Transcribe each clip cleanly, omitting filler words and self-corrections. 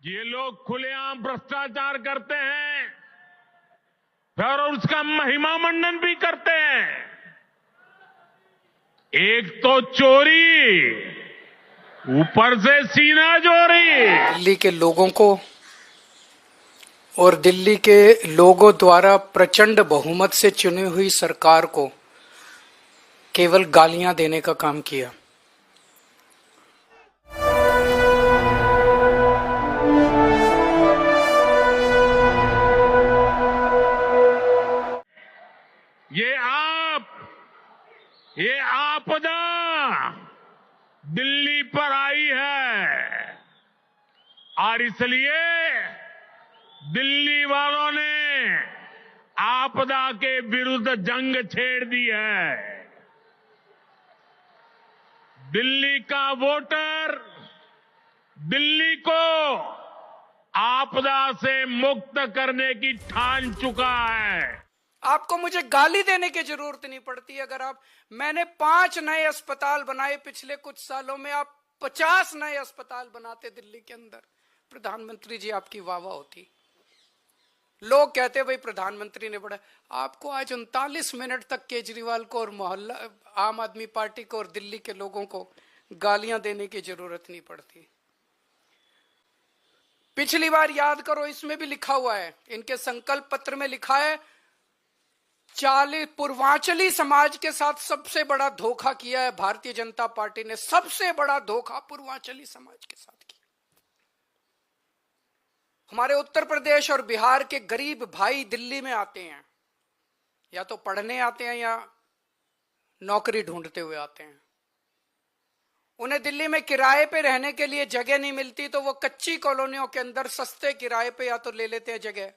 ये लोग खुलेआम भ्रष्टाचार करते हैं और उसका महिमा मंडन भी करते हैं। एक तो चोरी, ऊपर से सीना चोरी। दिल्ली के लोगों को और दिल्ली के लोगों द्वारा प्रचंड बहुमत से चुनी हुई सरकार को केवल गालियां देने का काम किया। ये आपदा दिल्ली पर आई है और इसलिए दिल्ली वालों ने आपदा के विरुद्ध जंग छेड़ दी है। दिल्ली का वोटर दिल्ली को आपदा से मुक्त करने की ठान चुका है। आपको मुझे गाली देने की जरूरत नहीं पड़ती। मैंने 5 नए अस्पताल बनाए पिछले कुछ सालों में, आप 50 नए अस्पताल बनाते दिल्ली के अंदर, प्रधानमंत्री जी आपकी वाह वाह होती। लोग कहते भाई प्रधानमंत्री ने बड़ा। आपको आज 39 मिनट तक केजरीवाल को और मोहल्ला आम आदमी पार्टी को और दिल्ली के लोगों को गालियां देने की जरूरत नहीं पड़ती। पिछली बार याद करो, इसमें भी लिखा हुआ है, इनके संकल्प पत्र में लिखा है 40 पूर्वांचली समाज के साथ सबसे बड़ा धोखा किया है भारतीय जनता पार्टी ने। सबसे बड़ा धोखा पूर्वांचली समाज के साथ किया। हमारे उत्तर प्रदेश और बिहार के गरीब भाई दिल्ली में आते हैं, या तो पढ़ने आते हैं या नौकरी ढूंढते हुए आते हैं। उन्हें दिल्ली में किराए पे रहने के लिए जगह नहीं मिलती तो वो कच्ची कॉलोनियों के अंदर सस्ते किराए पे या तो ले लेते हैं जगह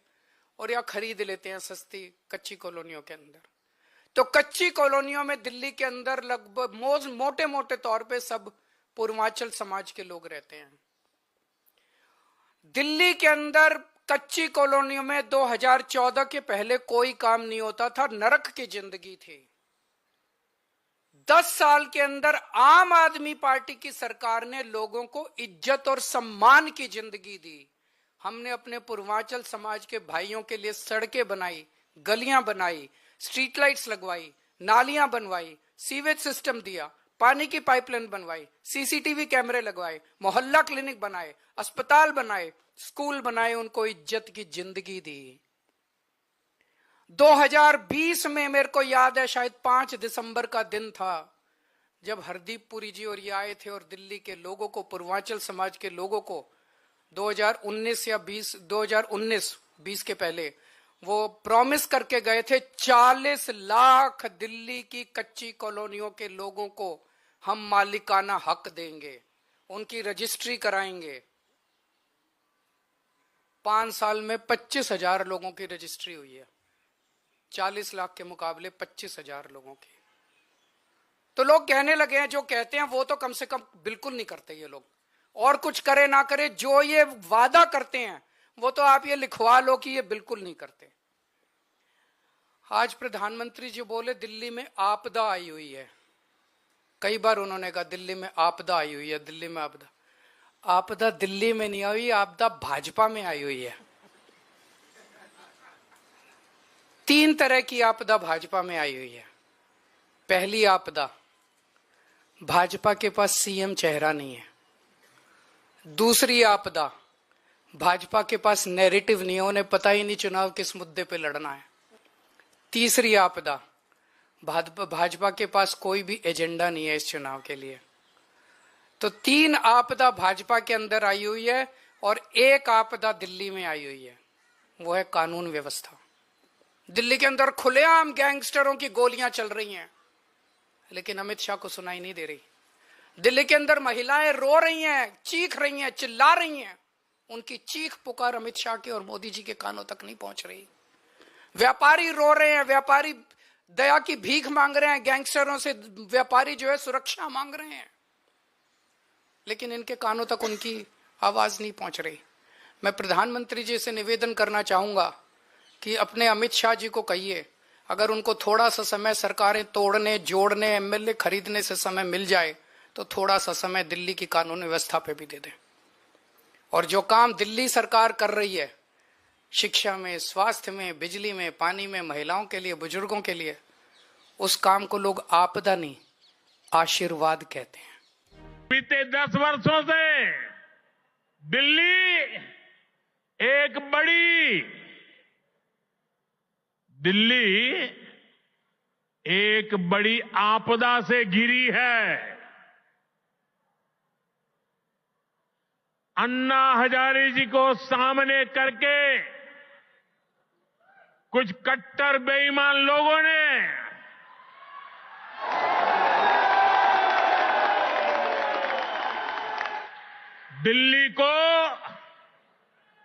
और या खरीद लेते हैं सस्ती कच्ची कॉलोनियों के अंदर। तो कच्ची कॉलोनियों में दिल्ली के अंदर लगभग मोटे मोटे तौर पे सब पूर्वांचल समाज के लोग रहते हैं। दिल्ली के अंदर कच्ची कॉलोनियों में 2014 के पहले कोई काम नहीं होता था, नरक की जिंदगी थी। 10 साल के अंदर आम आदमी पार्टी की सरकार ने लोगों को इज्जत और सम्मान की जिंदगी दी। हमने अपने पूर्वांचल समाज के भाइयों के लिए सड़कें बनाई, गलियां बनाई, स्ट्रीट लाइट्स लगवाई, नालियां बनवाई, सीवेज सिस्टम दिया, पानी की पाइपलाइन बनवाई, सीसीटीवी कैमरे लगवाए, मोहल्ला क्लिनिक बनाए, अस्पताल बनाए, स्कूल बनाए, उनको इज्जत की जिंदगी दी। 2020 में मेरे को याद है शायद 5 दिसंबर का दिन था जब हरदीप पुरी जी और ये आए थे और दिल्ली के लोगों को, पूर्वांचल समाज के लोगों को 2019 या 2019 के पहले वो प्रॉमिस करके गए थे 40 लाख दिल्ली की कच्ची कॉलोनियों के लोगों को हम मालिकाना हक देंगे, उनकी रजिस्ट्री कराएंगे। 5 साल में 25,000 लोगों की रजिस्ट्री हुई है, 40 लाख के मुकाबले 25,000 लोगों की। तो लोग कहने लगे हैं, जो कहते हैं वो तो कम से कम बिल्कुल नहीं करते ये लोग, और कुछ करे ना करे जो ये वादा करते हैं वो तो आप ये लिखवा लो कि ये बिल्कुल नहीं करते। आज प्रधानमंत्री जी बोले दिल्ली में आपदा आई हुई है। कई बार उन्होंने कहा दिल्ली में आपदा आई हुई है, दिल्ली में आपदा। आपदा दिल्ली में नहीं आई, आपदा भाजपा में आई हुई है। 3 तरह की आपदा भाजपा में आई हुई है। पहली आपदा, भाजपा के पास सीएम चेहरा नहीं है। दूसरी आपदा, भाजपा के पास नैरेटिव नहीं है, उन्हें पता ही नहीं चुनाव किस मुद्दे पे लड़ना है। तीसरी आपदा, भाजपा के पास कोई भी एजेंडा नहीं है इस चुनाव के लिए। तो 3 आपदा भाजपा के अंदर आई हुई है और एक आपदा दिल्ली में आई हुई है, वो है कानून व्यवस्था। दिल्ली के अंदर खुलेआम गैंगस्टरों की गोलियां चल रही हैं, लेकिन अमित शाह को सुनाई नहीं दे रही। दिल्ली के अंदर महिलाएं रो रही हैं, चीख रही हैं, चिल्ला रही हैं, उनकी चीख पुकार अमित शाह के और मोदी जी के कानों तक नहीं पहुंच रही। व्यापारी रो रहे हैं, व्यापारी दया की भीख मांग रहे हैं, गैंगस्टरों से व्यापारी जो है सुरक्षा मांग रहे हैं, लेकिन इनके कानों तक उनकी आवाज नहीं पहुंच रही। मैं प्रधानमंत्री जी से निवेदन करना चाहूंगा कि अपने अमित शाह जी को कहिए, अगर उनको थोड़ा सा समय सरकारें तोड़ने, जोड़ने, एमएलए खरीदने से समय मिल जाए तो थोड़ा सा समय दिल्ली की कानून व्यवस्था पे भी दे दें। और जो काम दिल्ली सरकार कर रही है शिक्षा में, स्वास्थ्य में, बिजली में, पानी में, महिलाओं के लिए, बुजुर्गों के लिए, उस काम को लोग आपदा नहीं आशीर्वाद कहते हैं। बीते 10 वर्षों से दिल्ली एक बड़ी आपदा से घिरी है। अन्ना हजारे जी को सामने करके कुछ कट्टर बेईमान लोगों ने दिल्ली को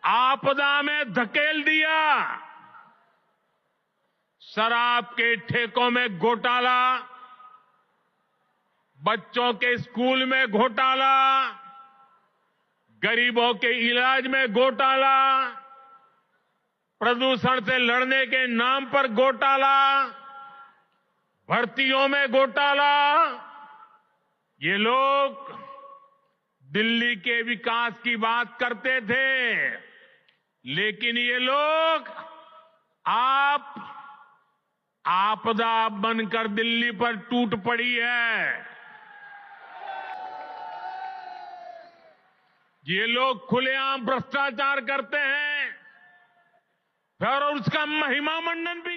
आपदा में धकेल दिया। शराब के ठेकों में घोटाला, बच्चों के स्कूल में घोटाला, गरीबों के इलाज में घोटाला, प्रदूषण से लड़ने के नाम पर घोटाला, भर्तियों में घोटाला। ये लोग दिल्ली के विकास की बात करते थे, लेकिन ये लोग आपदा बनकर दिल्ली पर टूट पड़ी है। ये लोग खुलेआम भ्रष्टाचार करते हैं और उसका महिमा मंडन भी